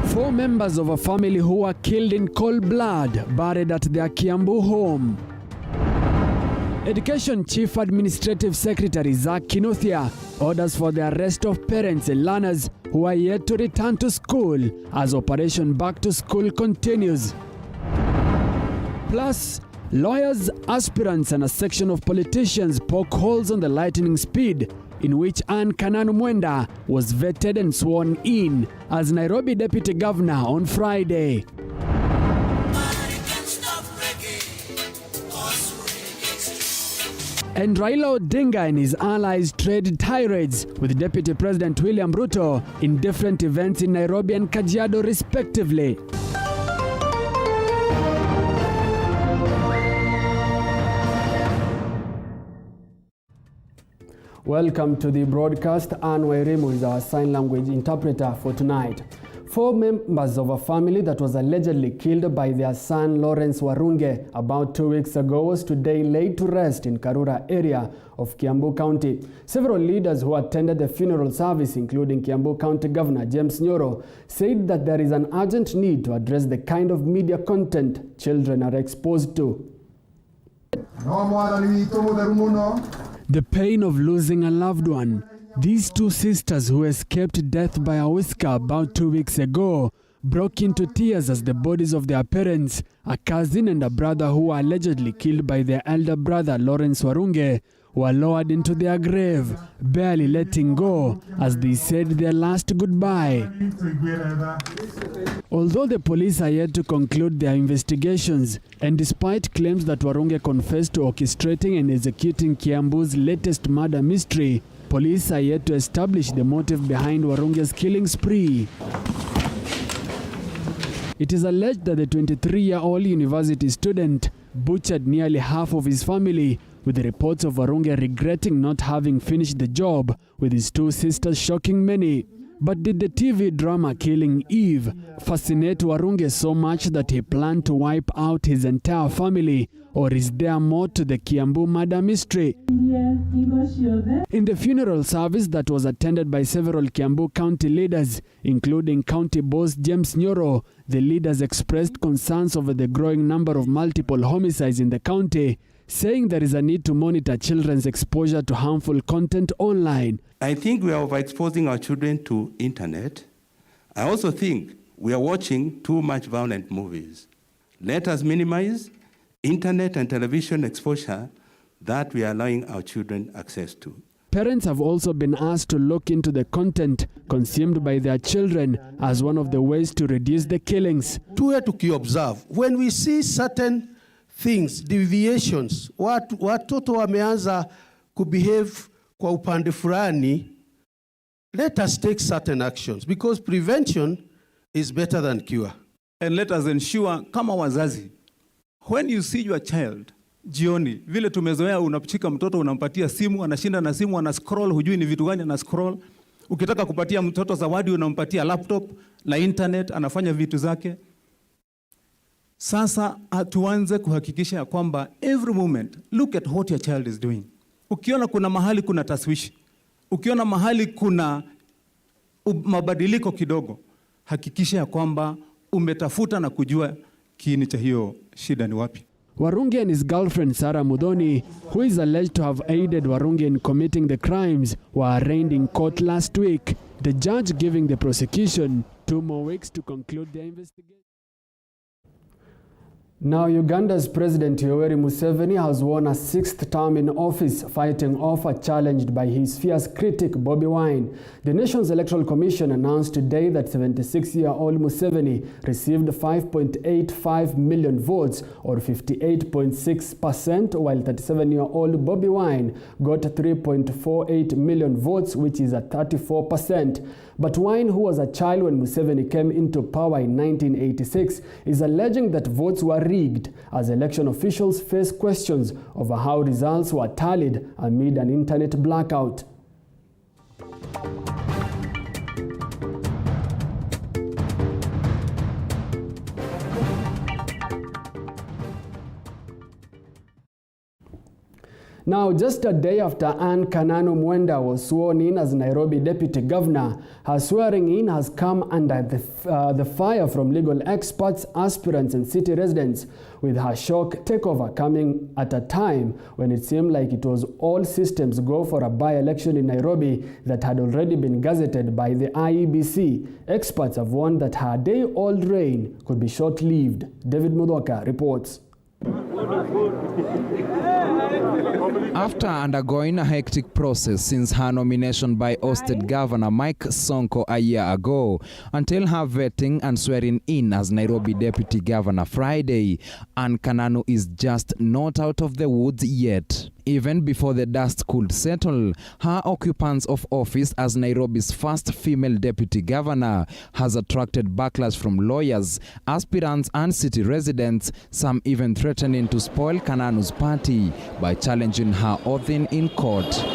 Four members of a family who were killed in cold blood buried at their Kiambu home. Education Chief Administrative Secretary Zach Kinuthia orders for the arrest of parents and learners who are yet to return to school as Operation Back to School continues. Plus, lawyers, aspirants and a section of politicians poke holes on the lightning speed in which Anne Kananu Mwenda was vetted and sworn in as Nairobi Deputy Governor on Friday. And Raila Odinga and his allies trade tirades with Deputy President William Ruto in different events in Nairobi and Kajiado respectively. Welcome to the broadcast. Anne Wairimu is our sign language interpreter for tonight. Four members of a family that was allegedly killed by their son Lawrence Warunge about 2 weeks ago was today laid to rest in Karura area of Kiambu County. Several leaders who attended the funeral service, including Kiambu County Governor James Nyoro, said that there is an urgent need to address the kind of media content children are exposed to. The pain of losing a loved one. These two sisters who escaped death by a whisker about 2 weeks ago broke into tears as the bodies of their parents, a cousin and a brother who were allegedly killed by their elder brother Lawrence Warunge, were lowered into their grave, barely letting go as they said their last goodbye. Although the police are yet to conclude their investigations, and despite claims that Warunge confessed to orchestrating and executing Kiambu's latest murder mystery, police are yet to establish the motive behind Warunge's killing spree. It is alleged that the 23-year-old university student butchered nearly half of his family, with reports of Warunge regretting not having finished the job with his two sisters shocking many. But did the TV drama Killing Eve fascinate Warunge so much that he planned to wipe out his entire family, or is there more to the Kiambu murder mystery? In the funeral service that was attended by several Kiambu County leaders, including County Boss James Nyoro, the leaders expressed concerns over the growing number of multiple homicides in the county, saying there is a need to monitor children's exposure to harmful content online. I think we are overexposing our children to internet. I also think we are watching too much violent movies. Let us minimize internet and television exposure that we are allowing our children access to. Parents have also been asked to look into the content consumed by their children as one of the ways to reduce the killings. Tuwe tukiobserve. When we see certain things, deviations, watoto wameanza kubehave kwa upande fulani, let us take certain actions because prevention is better than cure. And let us ensure kama wazazi, when you see your child, jioni, vile tumezoea unapachika mtoto unampatia simu, anashinda na simu, ana scroll, hujui ni vitu gani ana scroll. Ukitaka kupatia mtoto zawadi unampatia laptop la internet, anafanya vitu zake. Sasa tuanze kuhakikisha ya kwamba every moment, look at what your child is doing. Ukiona kuna mahali kuna taswishi, ukiona mahali kuna mabadiliko kidogo, hakikisha ya kwamba umetafuta na kujua kiini cha hiyo shida ni wapi. Warunge and his girlfriend Sarah Mudhoni, who is alleged to have aided Warunge in committing the crimes, were arraigned in court last week, the judge giving the prosecution 2 more weeks to conclude their investigation. Now, Uganda's President Yoweri Museveni has won a 6th term in office, fighting off a challenged by his fierce critic Bobi Wine. The nation's electoral commission announced today that 76-year-old Museveni received 5.85 million votes, or 58.6%, while 37-year-old Bobi Wine got 3.48 million votes, which is at 34%. But Wine, who was a child when Museveni came into power in 1986, is alleging that votes were rigged as election officials face questions over how results were tallied amid an internet blackout. Now, just a day after Anne Kananu Mwenda was sworn in as Nairobi Deputy Governor, her swearing in has come under the fire from legal experts, aspirants and city residents, with her shock takeover coming at a time when it seemed like it was all systems go for a by-election in Nairobi that had already been gazetted by the IEBC. Experts have warned that her day-old reign could be short-lived. David Mudoka reports. After undergoing a hectic process since her nomination by ousted Governor Mike Sonko a year ago, until her vetting and swearing in as Nairobi Deputy Governor Friday, Anne Kananu is just not out of the woods yet. Even before the dust could settle, her occupance of office as Nairobi's first female deputy governor has attracted backlash from lawyers, aspirants and city residents, some even threatening to spoil Kananu's party by challenging her oathing in court.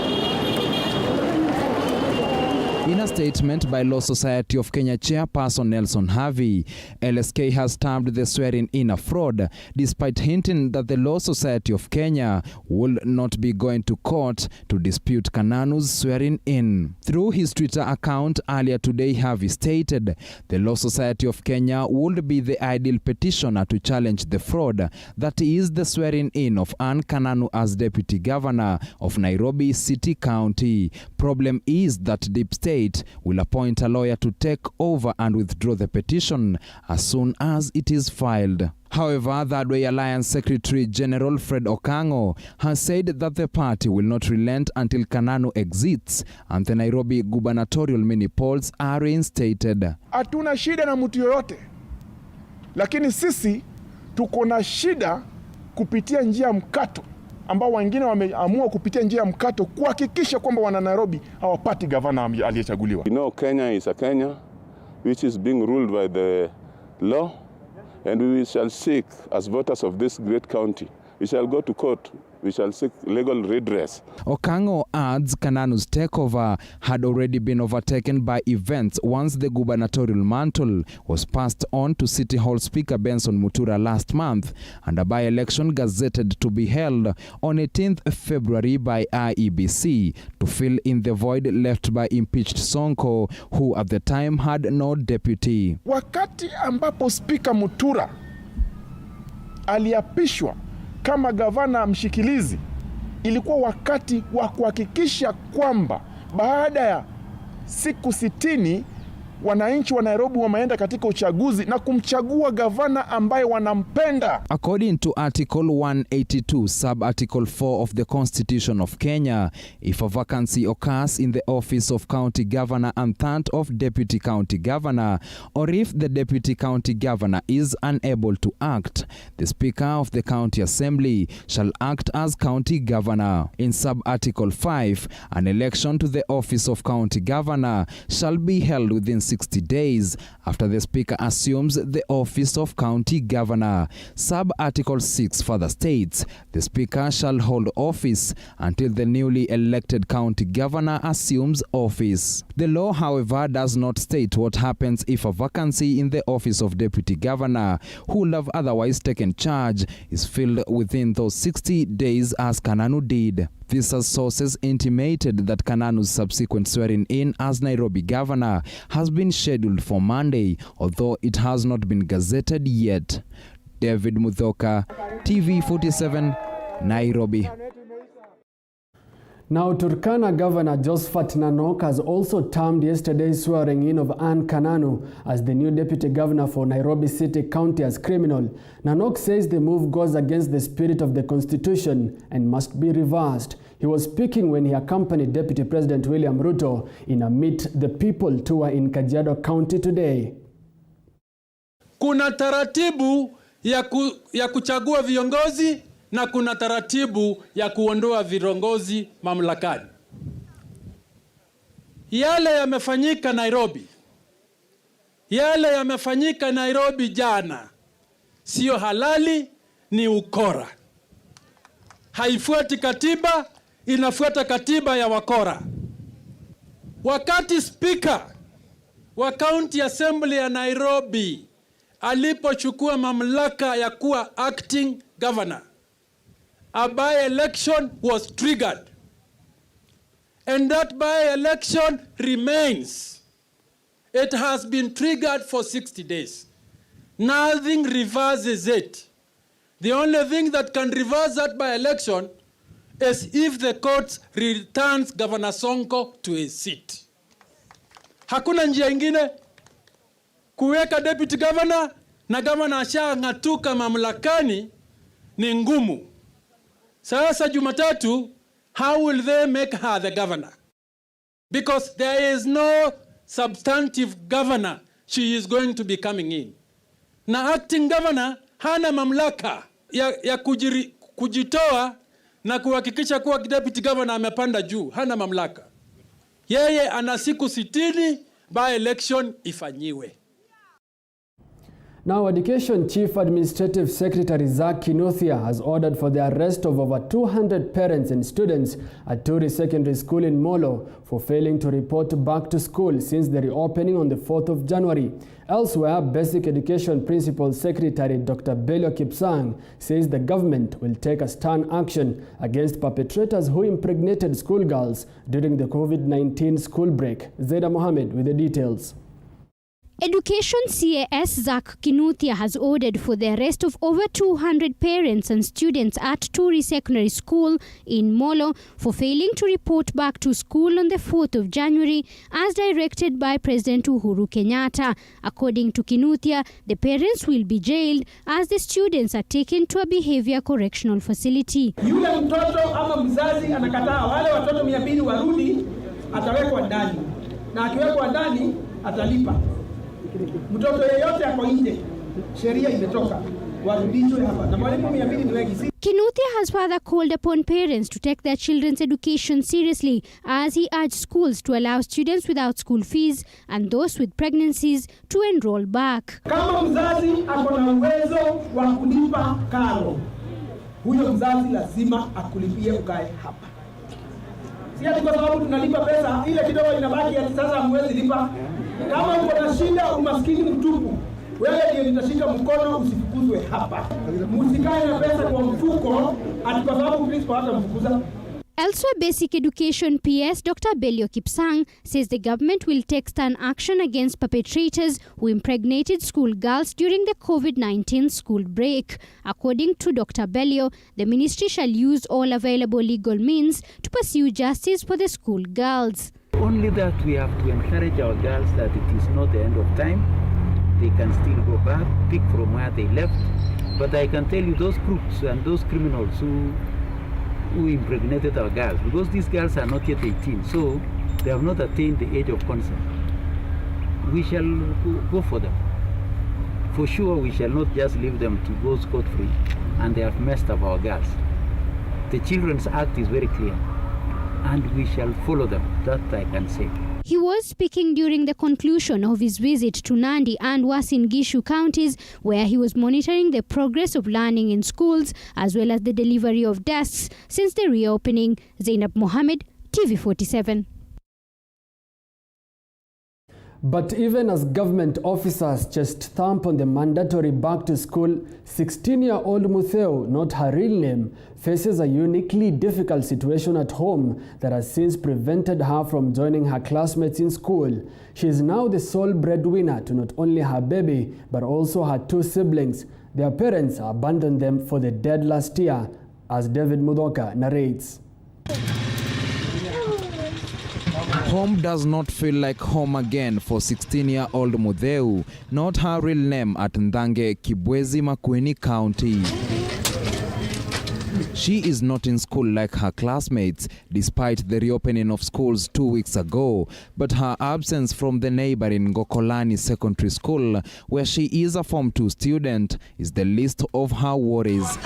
In a statement by Law Society of Kenya chairperson Nelson Harvey, LSK has termed the swearing-in a fraud, despite hinting that the Law Society of Kenya will not be going to court to dispute Kananu's swearing-in. Through his Twitter account earlier today, Harvey stated the Law Society of Kenya would be the ideal petitioner to challenge the fraud that is the swearing-in of Anne Kananu as Deputy Governor of Nairobi City County. Problem is that Deep State will appoint a lawyer to take over and withdraw the petition as soon as it is filed. However, Third Way Alliance Secretary General Fred Okango has said that the party will not relent until Kananu exits and the Nairobi gubernatorial mini polls are reinstated. Hatuna shida na mtu yoyote, lakini sisi tuko na shida kupitia njia mkato ambao wengine wameamua kupitia njia mkato kuhakikisha kwamba wana Nairobi hawapati gavana aliyechaguliwa. You know, Kenya is a Kenya which is being ruled by the law, and we shall seek, as voters of this great county, we shall go to court. We shall seek legal redress. Okango adds Kananu's takeover had already been overtaken by events once the gubernatorial mantle was passed on to City Hall Speaker Benson Mutura last month, and a by-election gazetted to be held on 18th February by IEBC to fill in the void left by impeached Sonko, who at the time had no deputy. Wakati ambapo Speaker Mutura aliapishwa kama gavana mshikilizi, ilikuwa wakati wa kuhakikisha kwamba baada ya siku 60 wananchi wa Nairobi wameenda katika uchaguzi na kumchagua gavana ambaye wanampenda. According to Article 182, Sub-Article 4 of the Constitution of Kenya, if a vacancy occurs in the office of county governor and that of deputy county governor, or if the deputy county governor is unable to act, the Speaker of the County Assembly shall act as county governor. In Sub-Article 5, an election to the office of county governor shall be held within 60 days after the Speaker assumes the office of county governor. Sub-Article 6 further states the Speaker shall hold office until the newly elected county governor assumes office. The law, however, does not state what happens if a vacancy in the office of deputy governor, who would have otherwise taken charge, is filled within those 60 days as Kananu did. This as sources intimated that Kananu's subsequent swearing-in as Nairobi governor has been scheduled for Monday, although it has not been gazetted yet. David Muthoka, TV47, Nairobi. Now, Turkana Governor Josephat Nanok has also termed yesterday's swearing-in of Anne Kananu as the new deputy governor for Nairobi City County as criminal. Nanok says the move goes against the spirit of the Constitution and must be reversed. He was speaking when he accompanied Deputy President William Ruto in a Meet the People tour in Kajiado County today. Kuna taratibu ya kuchagua viongozi na kuna taratibu ya kuondoa viongozi mamlakani. Yale yamefanyika Nairobi. Yale yamefanyika Nairobi jana. Sio halali, ni ukora. Haifuati katiba, inafuata katiba ya wakora. Wakati Speaker wa County Assembly ya Nairobi alipochukua mamlaka ya kuwa acting governor, a by-election was triggered. And that by-election remains. It has been triggered for 60 days. Nothing reverses it. The only thing that can reverse that by-election is if the court returns Governor Sonko to his seat. Hakuna njia ingine. Kuweka deputy governor na governor ashang'atuka mamlakani ni ngumu. Sasa Jumatatu, how will they make her the governor? Because there is no substantive governor she is going to be coming in. Na acting governor hana mamlaka ya kujitoa na kuhakikisha kuwa deputy governor amepanda juu. Hana mamlaka. Yeye ana siku 60 by election ifanyiwe. Now, Education Chief Administrative Secretary Zack Kinuthia has ordered for the arrest of over 200 parents and students at Turi Secondary School in Molo for failing to report back to school since the reopening on the 4th of January. Elsewhere, Basic Education Principal Secretary Dr. Belio Kipsang says the government will take a stern action against perpetrators who impregnated schoolgirls during the COVID-19 school break. Zeda Mohammed with the details. Education CAS Zack Kinuthia has ordered for the arrest of over 200 parents and students at Turi Secondary School in Molo for failing to report back to school on the 4th of January as directed by President Uhuru Kenyatta. According to Kinuthia, the parents will be jailed as the students are taken to a behavior correctional facility. Yule mtoto ama mzazi anakataa wale watoto 200 warudi, atawekwa ndani. Na akiwekwa ndani atalipa. Mtoto yeyote ako nje, sheria imetoka, warudishwe hapa. Na mwalimu 200 ni wengi. Kinuthia has further called upon parents to take their children's education seriously as he urged schools to allow students without school fees and those with pregnancies to enroll back. Kama mzazi ako na uwezo wa kulipa karo, huyo mzazi lazima akulipie ukae hapa. Si ati kwa sababu tunalipa pesa ile kidogo inabaki ati sasa hamwezi lipa. Kama uko na shida umaskini mtupu, wewe ndiye nitashika mkono usifukuzwe hapa. Msikae na pesa kwa mfuko ati kwa sababu principal hata mfukuza. Elsewhere, Basic Education PS Dr. Belio Kipsang says the government will take stern action against perpetrators who impregnated schoolgirls during the COVID-19 school break. According to Dr. Belio, the ministry shall use all available legal means to pursue justice for the schoolgirls. Only that we have to encourage our girls that it is not the end of time. They can still go back, pick from where they left. But I can tell you those crooks and those criminals who impregnated our girls, because these girls are not yet 18, so they have not attained the age of consent. We shall go for them. For sure, we shall not just leave them to go scot-free, and they have messed up our girls. The Children's Act is very clear, and we shall follow them, that I can say. He was speaking during the conclusion of his visit to Nandi and Uasin Gishu counties, where he was monitoring the progress of learning in schools as well as the delivery of desks since the reopening. Zainab Mohammed, TV47. But even as government officers chest thump on the mandatory back-to-school, 16-year-old Mutheu, not her real name, faces a uniquely difficult situation at home that has since prevented her from joining her classmates in school. She is now the sole breadwinner to not only her baby, but also her 2 siblings. Their parents abandoned them for the dead last year, as David Mudoka narrates. Home does not feel like home again for 16-year-old Mutheu, not her real name, at Ndange, Kibwezi, Makueni County. She is not in school like her classmates, despite the reopening of schools 2 weeks ago, but her absence from the neighboring Gokolani Secondary School, where she is a Form 2 student, is the least of her worries.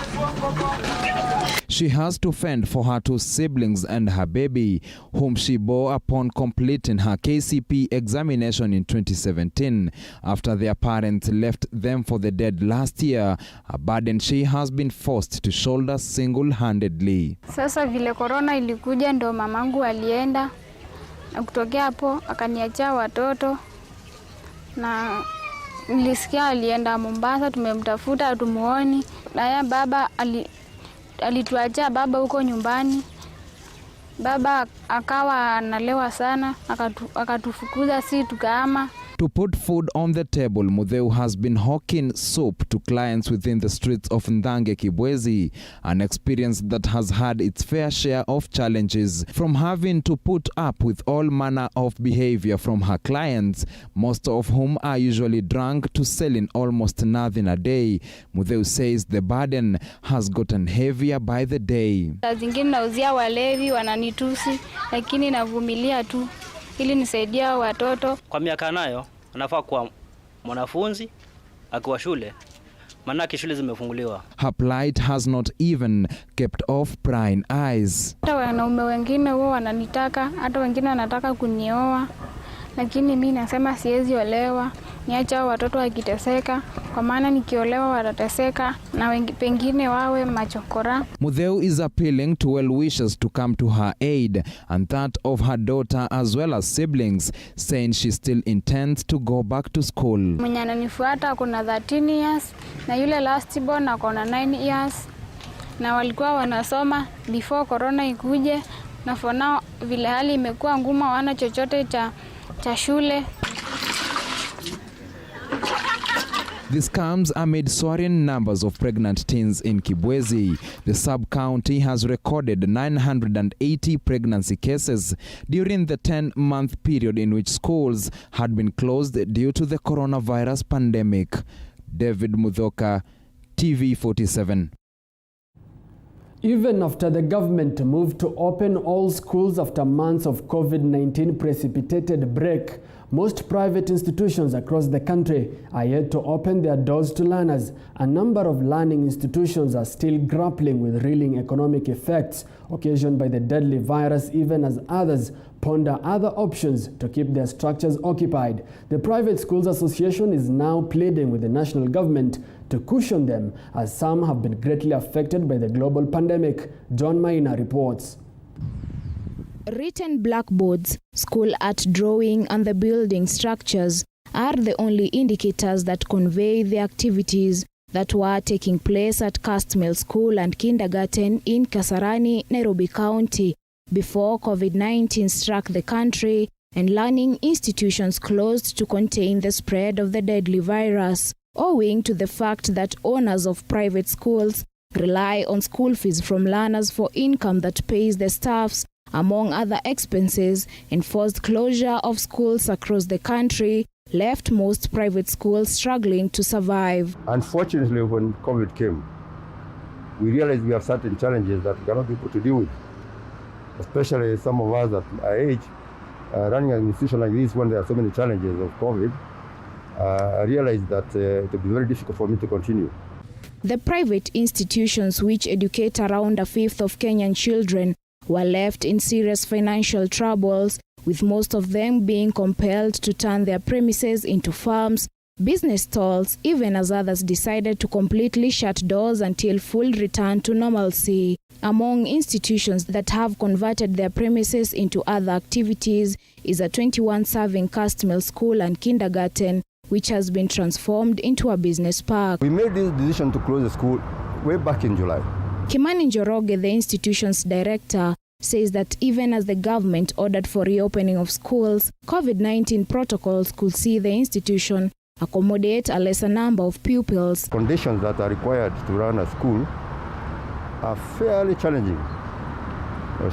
She has to fend for her 2 siblings and her baby, whom she bore upon completing her KCP examination in 2017, after their parents left them for the dead last year, a burden she has been forced to shoulder single-handedly. Sasa vile corona ilikuja ndo mamangu alienda, na kutokea hapo akaniachia watoto, na nilisikia alienda Mombasa, tumemtafuta tumuoni, na ya baba alituachia baba huko nyumbani. Baba akawa analewa sana, akatufukuza si tukahama. To put food on the table, Mutheu has been hawking soup to clients within the streets of Ndange Kibwezi, an experience that has had its fair share of challenges. From having to put up with all manner of behavior from her clients, most of whom are usually drunk, to selling almost nothing a day, Mutheu says the burden has gotten heavier by the day. Saa zingine nauzia walevi wananitusi, lakini navumilia tu ili nisaidia watoto. Kwa miaka nayo anafaa kuwa mwanafunzi akiwa shule, maana shule zimefunguliwa. Her plight has not even kept off prying eyes. Hata wanaume wengine wao wananitaka, hata wengine wanataka kunioa, lakini mimi nasema siwezi olewa, niacha watoto wakiteseka, kwa maana nikiolewa watateseka na pengine wawe machokora. Mutheu is appealing to well-wishers to come to her aid and that of her daughter as well as siblings, saying she still intends to go back to school. Mwenye ananifuata kuna 13 years na yule last born akona 9 years na walikuwa wanasoma before corona ikuje, na for now vile hali imekuwa ngumu, wana chochote cha shule. This comes amid soaring numbers of pregnant teens in Kibwezi. The sub-county has recorded 980 pregnancy cases during the 10-month period in which schools had been closed due to the coronavirus pandemic. David Muthoka, TV47. Even after the government moved to open all schools after months of COVID-19 precipitated break, most private institutions across the country are yet to open their doors to learners. A number of learning institutions are still grappling with reeling economic effects occasioned by the deadly virus, even as others ponder other options to keep their structures occupied. The Private Schools Association is now pleading with the national government to cushion them, as some have been greatly affected by the global pandemic. John Maina reports. Written blackboards, school art drawing and the building structures are the only indicators that convey the activities that were taking place at Castmill School and Kindergarten in Kasarani, Nairobi County, before COVID-19 struck the country and learning institutions closed to contain the spread of the deadly virus, owing to the fact that owners of private schools rely on school fees from learners for income that pays the staffs, among other expenses. Enforced closure of schools across the country left most private schools struggling to survive. Unfortunately, when COVID came, we realized we have certain challenges that we cannot be able to deal with, especially some of us at our age. Running an institution like this when there are so many challenges of COVID, I realized that it would be very difficult for me to continue. The private institutions, which educate around a fifth of Kenyan children, were left in serious financial troubles, with most of them being compelled to turn their premises into farms, business stalls, even as others decided to completely shut doors until full return to normalcy. Among institutions that have converted their premises into other activities is a 21-serving Castmill School and Kindergarten, which has been transformed into a business park. We made this decision to close the school way back in July. Kimani Njoroge, the institution's director, says that even as the government ordered for reopening of schools, COVID-19 protocols could see the institution accommodate a lesser number of pupils. Conditions that are required to run a school are fairly challenging.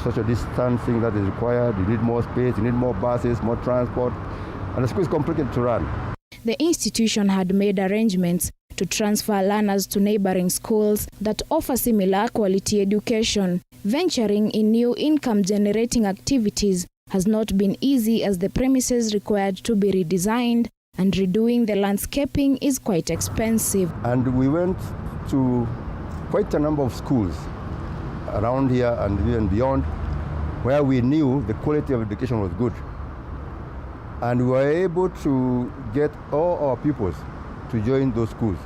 Social distancing that is required, you need more space, you need more buses, more transport, and the school is complicated to run. The institution had made arrangements to transfer learners to neighboring schools that offer similar quality education. Venturing in new income-generating activities has not been easy, as the premises required to be redesigned, and redoing the landscaping is quite expensive. And we went to quite a number of schools around here and even beyond, where we knew the quality of education was good. And we were able to get all our pupils to join those schools.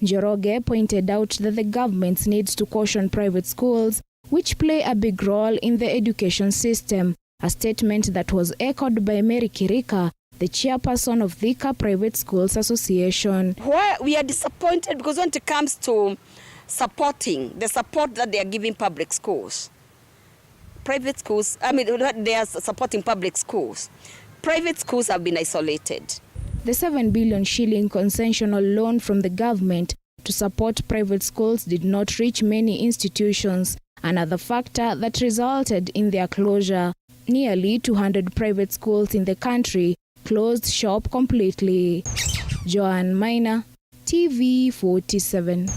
Njoroge pointed out that the government needs to caution private schools, which play a big role in the education system, a statement that was echoed by Mary Kirika, the chairperson of Thika Private Schools Association. Where we are disappointed because when it comes to supporting, the support that they are giving public schools. Private schools, they are supporting public schools. Private schools have been isolated. The 7 billion shilling concessional loan from the government to support private schools did not reach many institutions, another factor that resulted in their closure. Nearly 200 private schools in the country closed shop completely. Joanne Maina, TV47.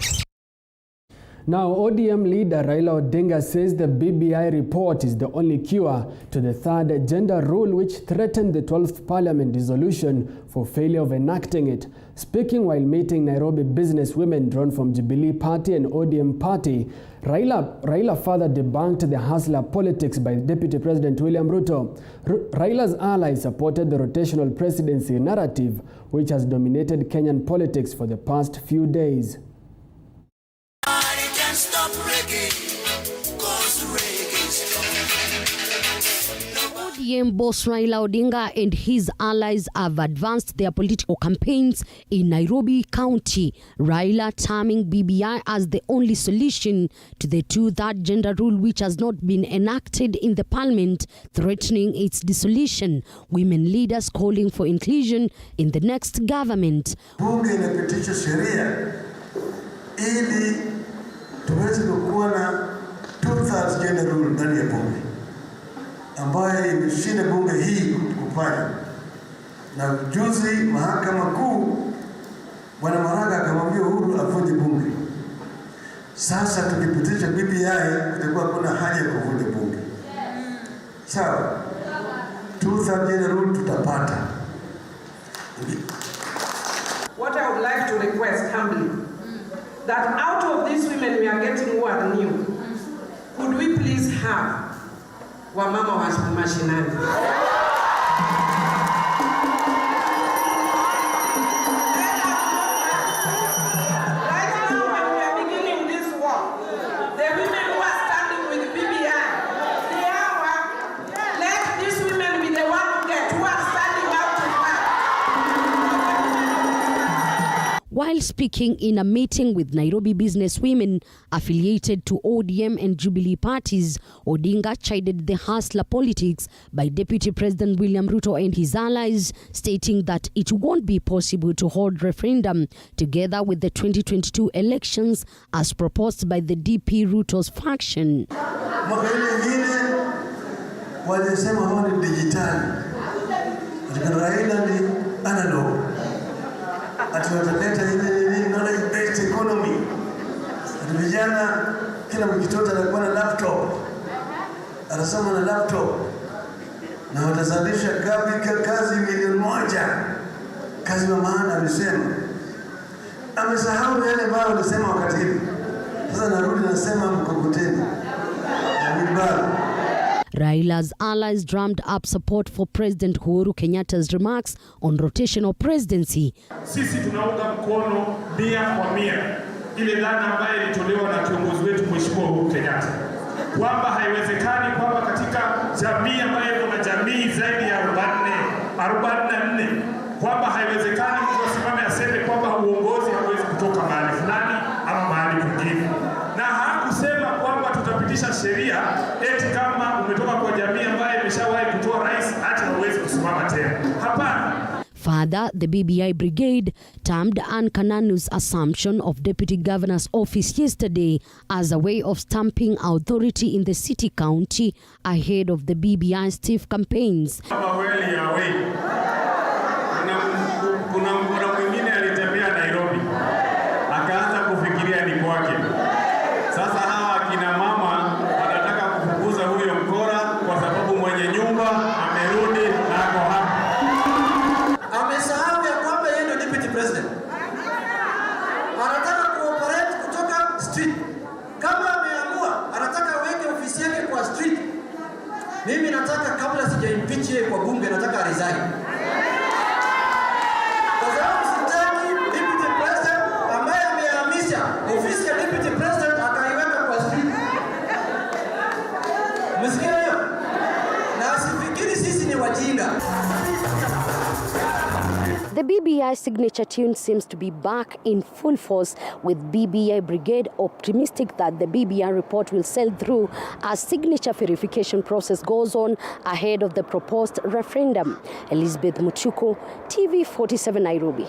Now, ODM leader Raila Odinga says the BBI report is the only cure to the third gender rule which threatened the 12th Parliament dissolution for failure of enacting it. Speaking while meeting Nairobi businesswomen drawn from Jubilee Party and ODM Party, Raila further debunked the hustler politics by Deputy President William Ruto. Raila's allies supported the rotational presidency narrative which has dominated Kenyan politics for the past few days. ODM boss Raila Odinga and his allies have advanced their political campaigns in Nairobi County. Raila terming BBI as the only solution to the two-third gender rule which has not been enacted in the parliament, threatening its dissolution. Women leaders calling for inclusion in the next government. Bunge inapitisha sheria ili tuweze kuwa na two-thirds gender rule ndani ya bunge, ambayo imeshinda bunge hii kufanya. Na juzi mahakama kuu Bwana Maraga akamwambia Uhuru avunje bunge. Sasa tukipitisha BBI kutakuwa kuna haja ya kuvunja bunge. Sawa? Two-thirds gender rule tutapata. What I would like to request humbly, that out of these women we are getting who are new, could we please have wamama wa mashinani? Right now when we are beginning this work, the women who are standing with BBI, they are, let these women be the one who are standing out to fight. While speaking in a meeting with Nairobi businesswomen affiliated to ODM and Jubilee parties, Odinga chided the hustler politics by Deputy President William Ruto and his allies, stating that it won't be possible to hold referendum together with the 2022 elections as proposed by the DP Ruto's faction. Walisema hao ni digitali. Raila ni analog. Atuwataleta ile knowledge-based economy. Vijana kila mkitoto anakuwa na laptop. Anasoma na laptop. Na watazalisha kazi milioni 1. Kazi wa maana alisema. Amesahau yale ambayo alisema wakati hivi. Sasa narudi nasema mkokoteni. Raila's allies drummed up support for President Uhuru Kenyatta's remarks on rotational presidency. Sisi tunaunga mkono 100% ile dhana ambayo ilitolewa na kiongozi wetu Mheshimiwa Uhuru Kenyatta, kwamba haiwezekani kwamba katika jamii ambayo ina jamii zaidi ya 44, kwamba haiwezekani mtu asimame aseme kwamba uongozi hauwezi kutoka mahali fulani ama mahali kwingine. Na hakusema kwamba tutapitisha sheria eti kama umetoka kwa jamii ambayo imeshawahi kutoa rais hata hauwezi kusimama tena. Hapana. Further, the BBI brigade termed Anne Kananu's assumption of Deputy Governor's office yesterday as a way of stamping authority in the city county ahead of the BBI's stiff campaigns. Kuna mwingine alitembea Nairobi akaanza kufikiria ni kwake. Sasa hawa akina mama wanataka kufukuza huyo mkora kwa sababu mwenye nyumba amerudi na ako hapa. Amesahau ya kwamba yeye ndio deputy president. Anataka kuoperate kutoka street. Kama ameamua anataka aweke ofisi yake kwa street. Mimi nataka kabla sija impeach yeye kwa bunge nataka resign. Kwa sababu sitaki deputy president ambaye amehamisha ofisi ya deputy president akaiweka kwa street. Msikia hiyo? Na asifikiri sisi ni wajinga. The BBI signature tune seems to be back in full force, with BBI Brigade optimistic that the BBI report will sail through as signature verification process goes on ahead of the proposed referendum. Elizabeth Muchuku, TV47 Nairobi.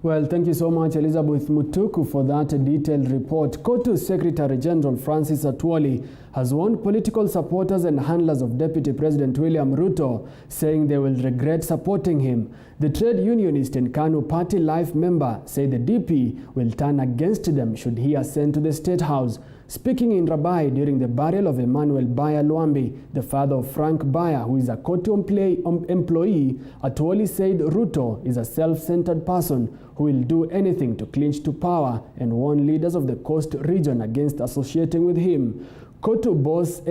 Well, thank you so much, Elizabeth Mutuku, for that detailed report. KOTU Secretary General Francis Atwoli has warned political supporters and handlers of Deputy President William Ruto, saying they will regret supporting him. The trade unionist and KANU Party Life member said the DP will turn against them should he ascend to the State House. Speaking in Rabai during the burial of Emmanuel Baya Luambi, the father of Frank Baya, who is a KOTU employee, Atwoli said Ruto is a self-centered person who will do anything to clinch to power, and warn leaders of the Coast region against associating with him. KOTU boss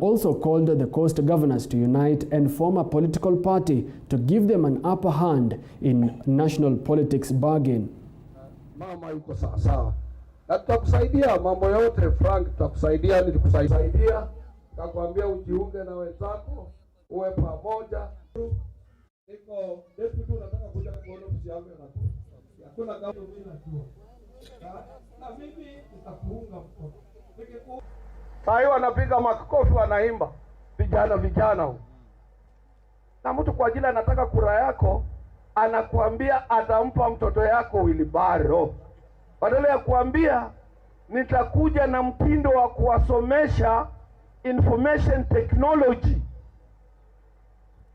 also called the Coast governors to unite and form a political party to give them an upper hand in national politics bargain. Mama yuko sawa sawa. Na tutakusaidia mambo yote, Frank, tutakusaidia, nilikusaidia. Nakwambia ujiunge na wenzako, uwe pamoja. Niko deputy, nataka kuja kuona ofisi yangu na hakuna kama mimi najua. Na mimi nitakuunga mkono. Sasa wanapiga makofi, wanaimba vijana huu. Na mtu kwa ajili anataka kura yako, anakuambia atampa mtoto yako wilibaro. Badala ya kuambia nitakuja na mtindo wa kuwasomesha information technology,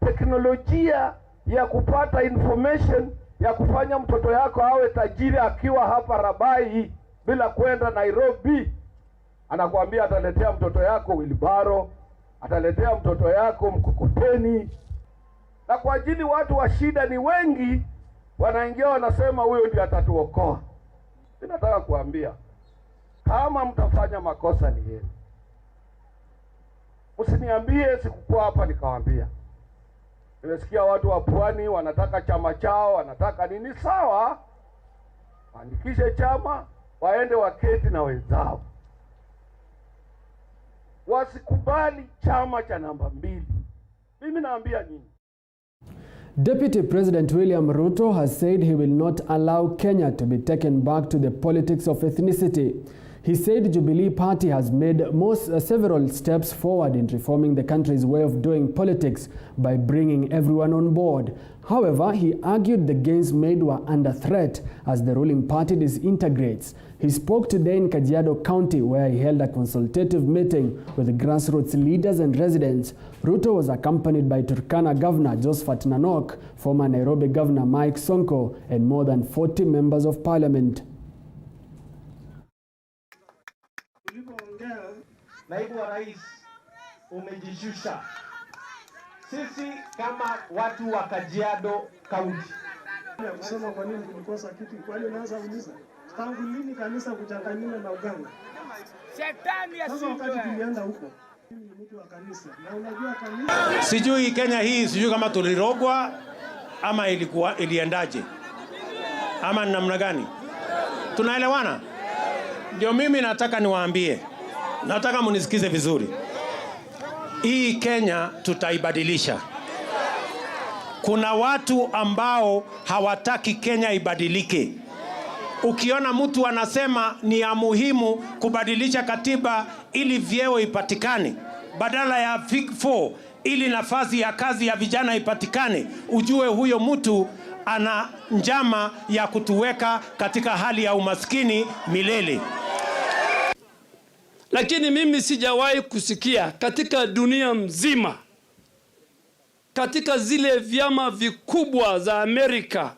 teknolojia ya kupata information ya kufanya mtoto yako awe tajiri akiwa hapa Rabai bila kwenda Nairobi. Anakuambia ataletea mtoto yako wilibaro, ataletea mtoto yako mkokoteni. Na kwa ajili watu wa shida ni wengi, wanaingia wanasema huyo ndiye atatuokoa. Ninataka kuambia, kama mtafanya makosa ni yenu. Usiniambie sikukuwa hapa nikawaambia. Nimesikia watu wa Pwani wanataka chama chao, wanataka nini, sawa. Andikishe chama, waende waketi na wenzao. Wasikubali chama cha namba 2. Mimi naambia nyinyi. Deputy President William Ruto has said he will not allow Kenya to be taken back to the politics of ethnicity. He said Jubilee Party has made several steps forward in reforming the country's way of doing politics by bringing everyone on board. However, he argued the gains made were under threat as the ruling party disintegrates. He spoke today in Kajiado County, where he held a consultative meeting with grassroots leaders and residents. Ruto was accompanied by Turkana Governor Josephat Nanok, former Nairobi Governor Mike Sonko, and more than 40 members of parliament. Naibu wa Rais, umejishusha. Sisi kama watu wa Kajiado County. Kusema kwa nini kulikosa kiti? Kwa hiyo naanza kuuliza. Tangu lini kanisa kuchanganyana na uganga? Shetani asije. Wakati tulienda huko. Mimi ni mtu wa kanisa. Na unajua kanisa. Sijui Kenya hii, sijui kama tulirogwa ama iliendaje. Ama namna gani? Tunaelewana? Ndio mimi nataka niwaambie. Nataka munisikize vizuri. Hii Kenya tutaibadilisha. Kuna watu ambao hawataki Kenya ibadilike. Ukiona mtu anasema ni ya muhimu kubadilisha katiba ili vyeo ipatikane, badala ya Big 4 ili nafasi ya kazi ya vijana ipatikane, ujue huyo mtu ana njama ya kutuweka katika hali ya umaskini milele. Lakini mimi sijawahi kusikia katika dunia mzima, katika zile vyama vikubwa za Amerika,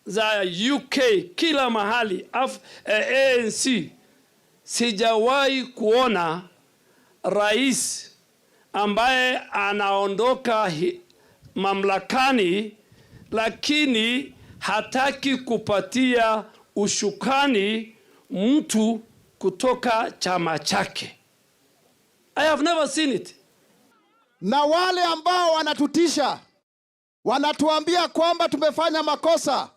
za UK, kila mahali, ANC, sijawahi kuona rais ambaye anaondoka mamlakani lakini hataki kupatia ushukani mtu kutoka chama chake. I have never seen it. Na wale ambao wanatutisha, wanatuambia kwamba tumefanya makosa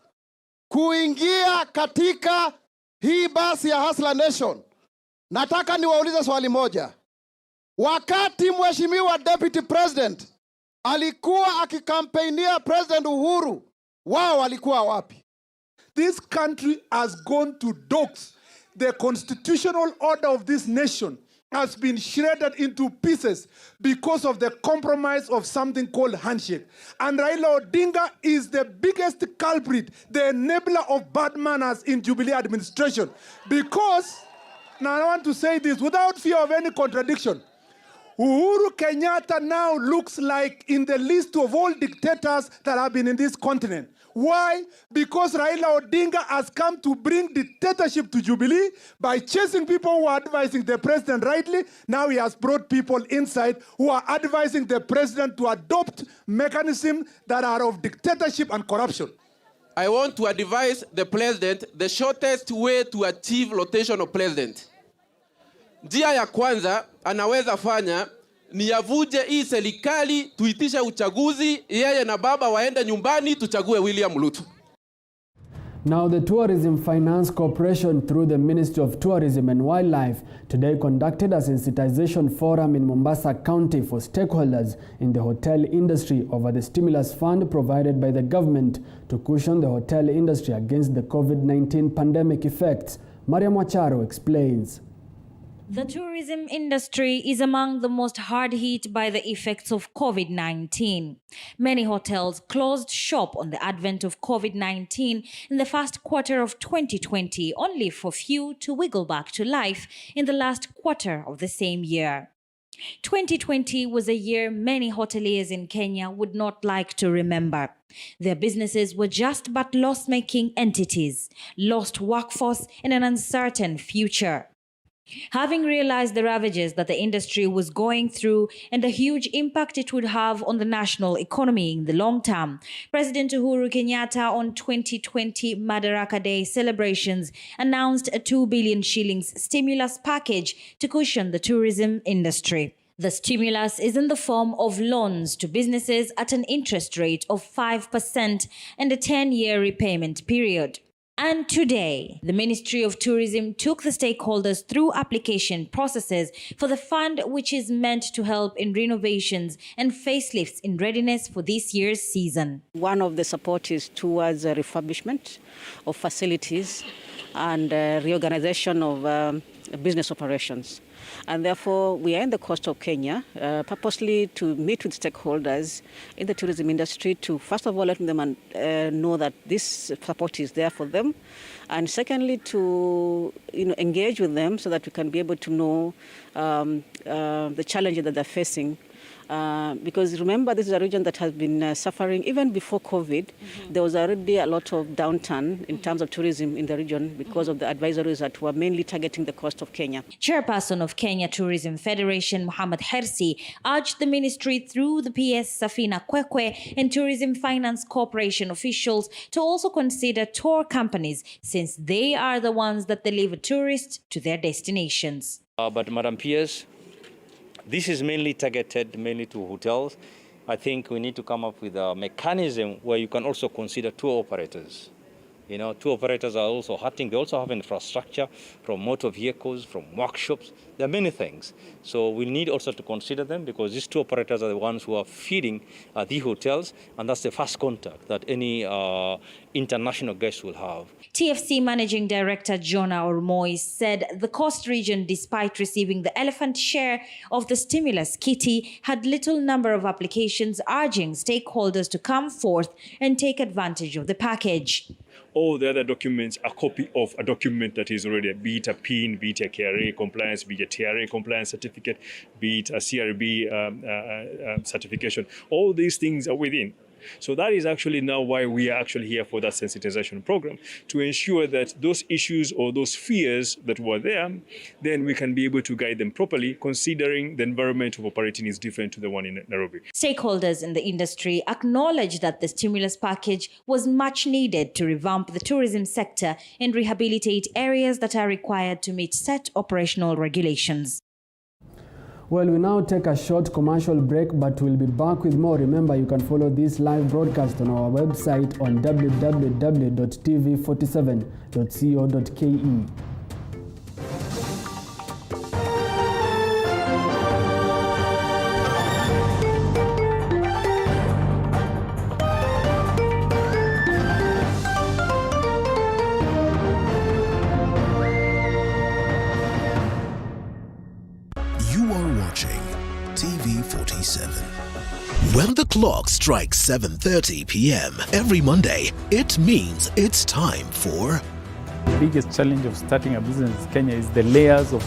kuingia katika hii basi ya Hustler Nation. Nataka niwaulize swali moja. Wakati Mheshimiwa Deputy President alikuwa akikampeinia President Uhuru, wao walikuwa wapi? This country has gone to dogs. The constitutional order of this nation has been shredded into pieces because of the compromise of something called handshake. And Raila Odinga is the biggest culprit, the enabler of bad manners in Jubilee administration. Because, now I want to say this without fear of any contradiction, Uhuru Kenyatta now looks like in the list of all dictators that have been in this continent. Why? Because Raila Odinga has come to bring dictatorship to Jubilee by chasing people who are advising the president rightly. Now he has brought people inside who are advising the president to adopt mechanisms that are of dictatorship and corruption. I want to advise the president the shortest way to achieve rotation of president. Njia ya kwanza anaweza fanya ni yavuje hii serikali, tuitisha uchaguzi, yeye na baba waende nyumbani, tuchague William Ruto. Now, the Tourism Finance Corporation, through the Ministry of Tourism and Wildlife, today conducted a sensitization forum in Mombasa County for stakeholders in the hotel industry over the stimulus fund provided by the government to cushion the hotel industry against the COVID-19 pandemic effects. Mariam Wacharo explains. The tourism industry is among the most hard hit by the effects of COVID-19. Many hotels closed shop on the advent of COVID-19 in the first quarter of 2020, only for few to wiggle back to life in the last quarter of the same year. 2020 was a year many hoteliers in Kenya would not like to remember. Their businesses were just but loss-making entities, lost workforce and an uncertain future. Having realized the ravages that the industry was going through and the huge impact it would have on the national economy in the long term, President Uhuru Kenyatta on 2020 Madaraka Day celebrations announced a 2 billion shillings stimulus package to cushion the tourism industry. The stimulus is in the form of loans to businesses at an interest rate of 5% and a 10-year repayment period. And today, the Ministry of Tourism took the stakeholders through application processes for the fund, which is meant to help in renovations and facelifts in readiness for this year's season. One of the support is towards refurbishment of facilities and reorganization of business operations. And therefore, we are in the coast of Kenya, purposely to meet with stakeholders in the tourism industry to, first of all, let them know that this support is there for them. And secondly, to engage with them so that we can be able to know the challenges that they're facing. Because remember, this is a region that has been suffering even before COVID. There was already a lot of downturn in terms of tourism in the region because of the advisories that were mainly targeting the coast of Kenya. Chairperson of Kenya Tourism Federation, Muhammad Hersi, urged the ministry through the PS Safina Kwekwe and Tourism Finance Corporation officials to also consider tour companies, since they are the ones that deliver tourists to their destinations. But Madam PS, this is mainly targeted to hotels. I think we need to come up with a mechanism where you can also consider tour operators. Tour operators are also hurting. They also have infrastructure from motor vehicles, from workshops. There are many things. So we need also to consider them, because these tour operators are the ones who are feeding the hotels, and that's the first contact that any international guest will have. TFC Managing Director Jonah Ormoi said the coast region, despite receiving the elephant share of the stimulus kitty, had little number of applications, urging stakeholders to come forth and take advantage of the package. All the other documents, a copy of a document that is already, be it a PIN, be it a KRA compliance, be it a TRA compliance certificate, be it a CRB certification. All these things are within. So that is actually now why we are actually here for that sensitization program, to ensure that those issues or those fears that were there, then we can be able to guide them properly, considering the environment of operating is different to the one in Nairobi. Stakeholders in the industry acknowledge that the stimulus package was much needed to revamp the tourism sector and rehabilitate areas that are required to meet set operational regulations. Well, we now take a short commercial break, but we'll be back with more. Remember, you can follow this live broadcast on our website on www.tv47.co.ke. When the clock strikes 7:30 p.m. every Monday, it means it's time for... The biggest challenge of starting a business in Kenya is the layers of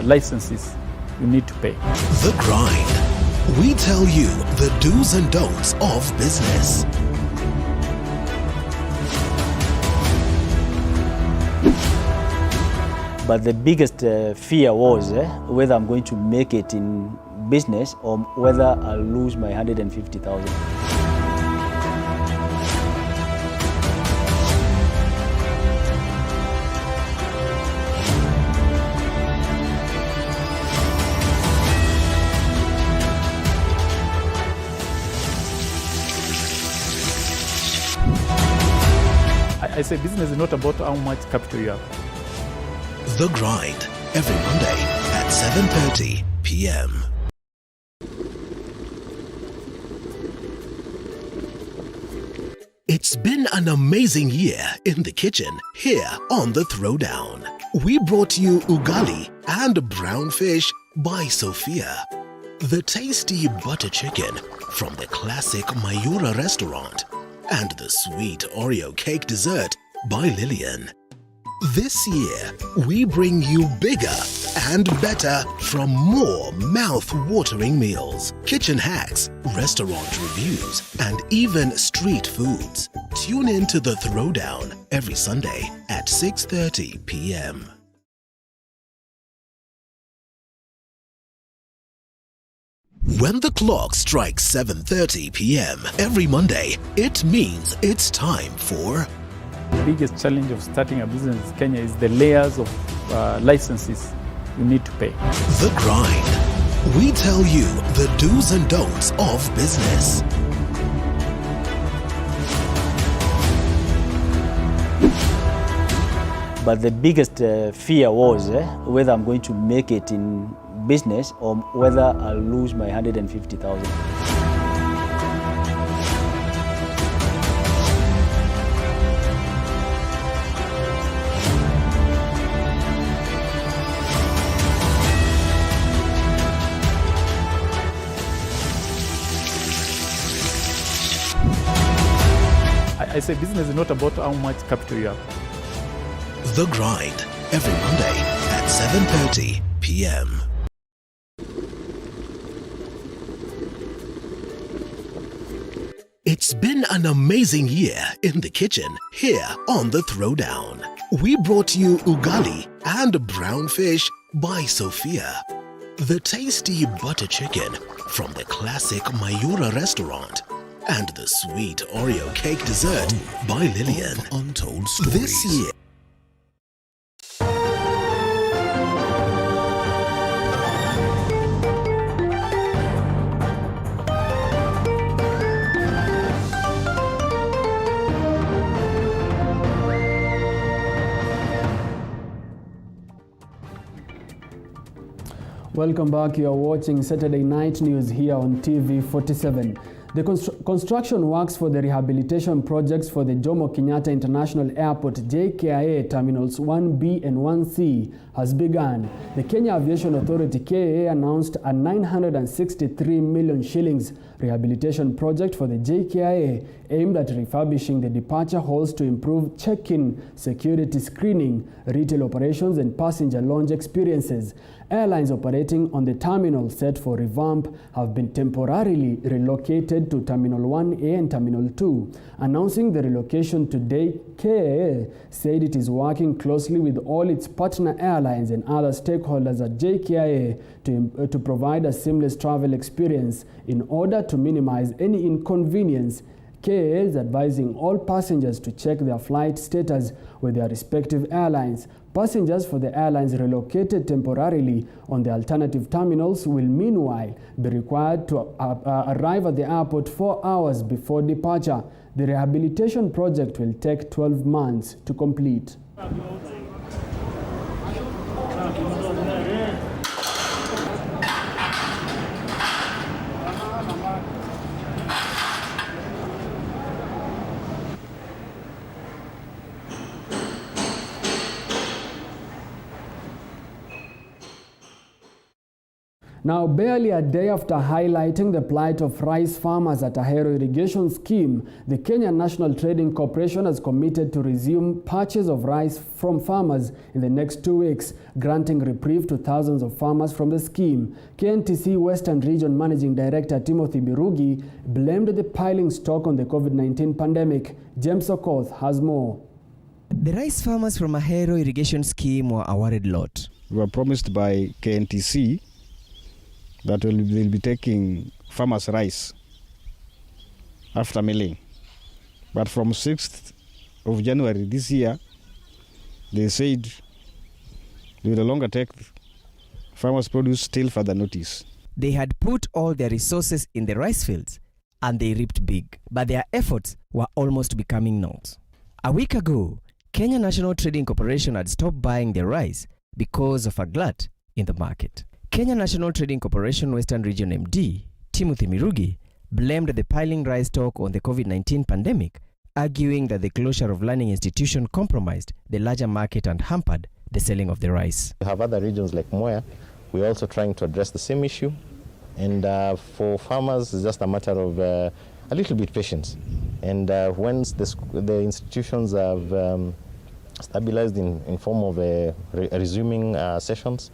licenses you need to pay. The Grind. We tell you the do's and don'ts of business. But the biggest fear was whether I'm going to make it in business or whether I'll lose my 150,000. I say business is not about how much capital you have. The Grind, every Monday at 7:30 p.m. It's been an amazing year in the kitchen here on The Throwdown. We brought you ugali and brown fish by Sophia. The tasty butter chicken from the classic Mayura restaurant. And the sweet Oreo cake dessert by Lillian. This year, we bring you bigger and better from more mouth-watering meals, kitchen hacks, restaurant reviews, and even street foods. Tune in to The Throwdown every Sunday at 6:30 p.m. When the clock strikes 7:30 p.m. every Monday, it means it's time for... The biggest challenge of starting a business in Kenya is the layers of licenses you need to pay. The Grind. We tell you the do's and don'ts of business. But the biggest fear was whether I'm going to make it in business or whether I'll lose my 150,000. I say business is not about how much capital you have. The Grind, every Monday at 7:30 p.m. It's been an amazing year in the kitchen here on The Throwdown. We brought you ugali and brown fish by Sophia. The tasty butter chicken from the classic Mayura restaurant. And the sweet Oreo cake dessert by Lillian. Untold Stories. This year. Welcome back. You are watching Saturday Night News here on TV47. The construction works for the rehabilitation projects for the Jomo Kenyatta International Airport JKIA Terminals 1B and 1C has begun. The Kenya Aviation Authority KAA announced a 963 million shillings rehabilitation project for the JKIA aimed at refurbishing the departure halls to improve check-in, security screening, retail operations and passenger lounge experiences. Airlines operating on the terminal set for revamp have been temporarily relocated to Terminal 1A and Terminal 2. Announcing the relocation today, KAA said it is working closely with all its partner airlines and other stakeholders at JKIA to provide a seamless travel experience in order to minimize any inconvenience. KAA is advising all passengers to check their flight status with their respective airlines. Passengers for the airlines relocated temporarily on the alternative terminals will meanwhile be required to arrive at the airport 4 hours before departure. The rehabilitation project will take 12 months to complete. Now, barely a day after highlighting the plight of rice farmers at Ahero irrigation scheme, the Kenya National Trading Corporation has committed to resume purchase of rice from farmers in the next 2 weeks, granting reprieve to thousands of farmers from the scheme. KNTC Western Region Managing Director Timothy Mirugi blamed the piling stock on the COVID-19 pandemic. James Okoth has more. The rice farmers from Ahero irrigation scheme were awarded lot. We were promised by KNTC that they'll be taking farmers' rice after milling. But from 6th of January this year, they said they will no longer take farmers' produce till further notice. They had put all their resources in the rice fields and they reaped big, but their efforts were almost becoming naught. A week ago, Kenya National Trading Corporation had stopped buying their rice because of a glut in the market. Kenya National Trading Corporation Western Region MD, Timothy Mirugi, blamed the piling rice stock on the COVID-19 pandemic, arguing that the closure of learning institutions compromised the larger market and hampered the selling of the rice. We have other regions like Mwea. We're also trying to address the same issue. And for farmers, it's just a matter of a little bit patience. And once the institutions have stabilized in form of resuming sessions,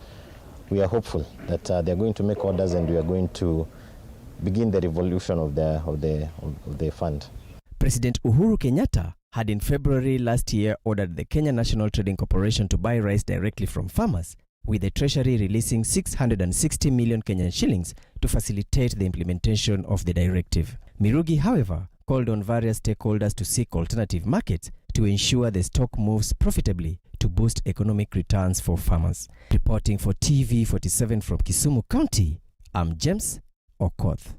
we are hopeful that they are going to make orders and we are going to begin the revolution of the fund. President Uhuru Kenyatta had in February last year ordered the Kenya National Trading Corporation to buy rice directly from farmers, with the Treasury releasing 660 million Kenyan shillings to facilitate the implementation of the directive. Mirugi, however, called on various stakeholders to seek alternative markets to ensure the stock moves profitably to boost economic returns for farmers. Reporting for TV47 from Kisumu County, I'm James Okoth.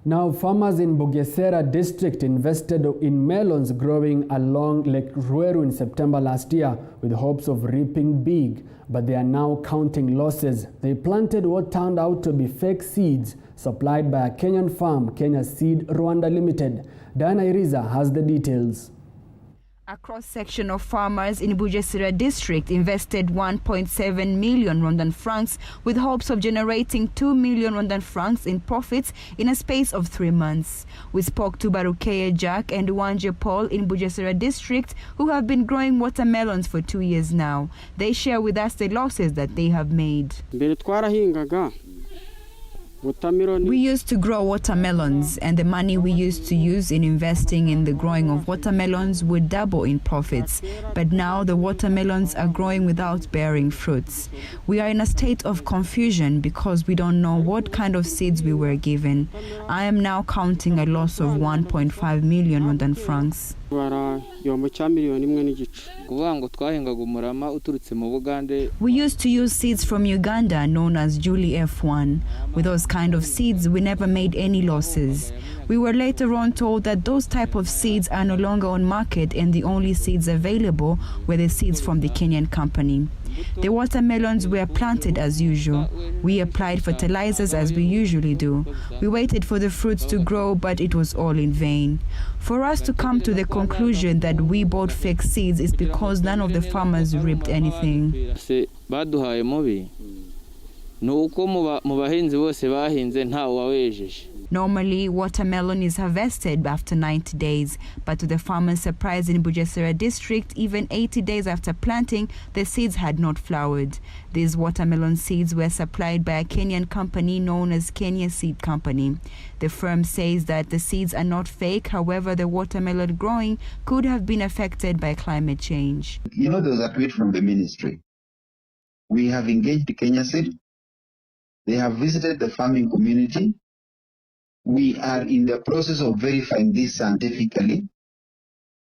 Now, farmers in Bugesera district invested in melons growing along Lake Rueru in September last year with hopes of reaping big, but they are now counting losses. They planted what turned out to be fake seeds supplied by a Kenyan farm, Kenya Seed Rwanda Limited. Diana Iriza has the details. A cross-section of farmers in Bugesera district invested 1.7 million Rwandan francs with hopes of generating 2 million Rwandan francs in profits in a space of 3 months. We spoke to Barukeye Jack and Wanje Paul in Bugesera district, who have been growing watermelons for 2 years now. They share with us the losses that they have made. We used to grow watermelons, and the money we used to use in investing in the growing of watermelons would double in profits. But now the watermelons are growing without bearing fruits. We are in a state of confusion because we don't know what kind of seeds we were given. I am now counting a loss of 1.5 million Rwandan francs. We used to use seeds from Uganda known as Julie F1. With those kind of seeds, we never made any losses. We were later on told that those type of seeds are no longer on market and the only seeds available were the seeds from the Kenyan company. The watermelons were planted as usual. We applied fertilizers as we usually do. We waited for the fruits to grow, but it was all in vain. For us to come to the conclusion that we bought fake seeds is because none of the farmers reaped anything. Normally, watermelon is harvested after 90 days, but to the farmers' surprise in Bugesera district, even 80 days after planting, the seeds had not flowered. These watermelon seeds were supplied by a Kenyan company known as Kenya Seed Company. The firm says that the seeds are not fake, however, the watermelon growing could have been affected by climate change. You know, there was a tweet from the ministry. We have engaged Kenya Seed. They have visited the farming community. We are in the process of verifying this scientifically.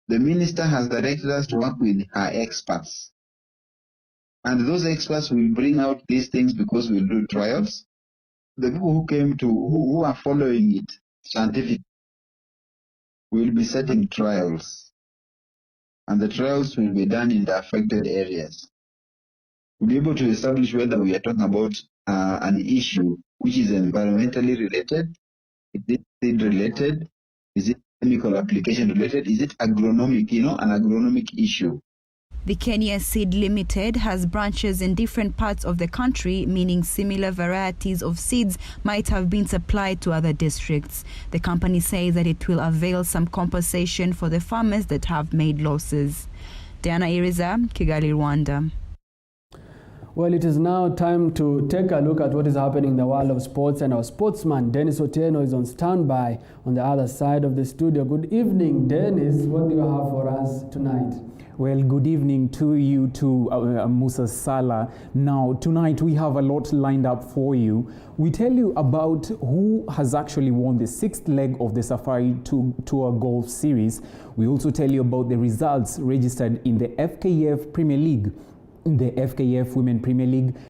The minister has directed us to work with her experts. And those experts will bring out these things because we'll do trials. The people who are following it scientifically will be setting trials. And the trials will be done in the affected areas. We'll be able to establish whether we are talking about an issue which is environmentally related. Is it seed related? Is it chemical application related? Is it agronomic, an agronomic issue? The Kenya Seed Limited has branches in different parts of the country, meaning similar varieties of seeds might have been supplied to other districts. The company says that it will avail some compensation for the farmers that have made losses. Diana Iriza, Kigali, Rwanda. Well, it is now time to take a look at what is happening in the world of sports, and our sportsman Dennis Otieno is on standby on the other side of the studio. Good evening, Dennis. What do you have for us tonight? Well, good evening to you too, Musa Salah. Now, tonight we have a lot lined up for you. We tell you about who has actually won the 6th leg of the Safari Tour Golf Series. We also tell you about the results registered in the FKF Premier League. The FKF Women Premier League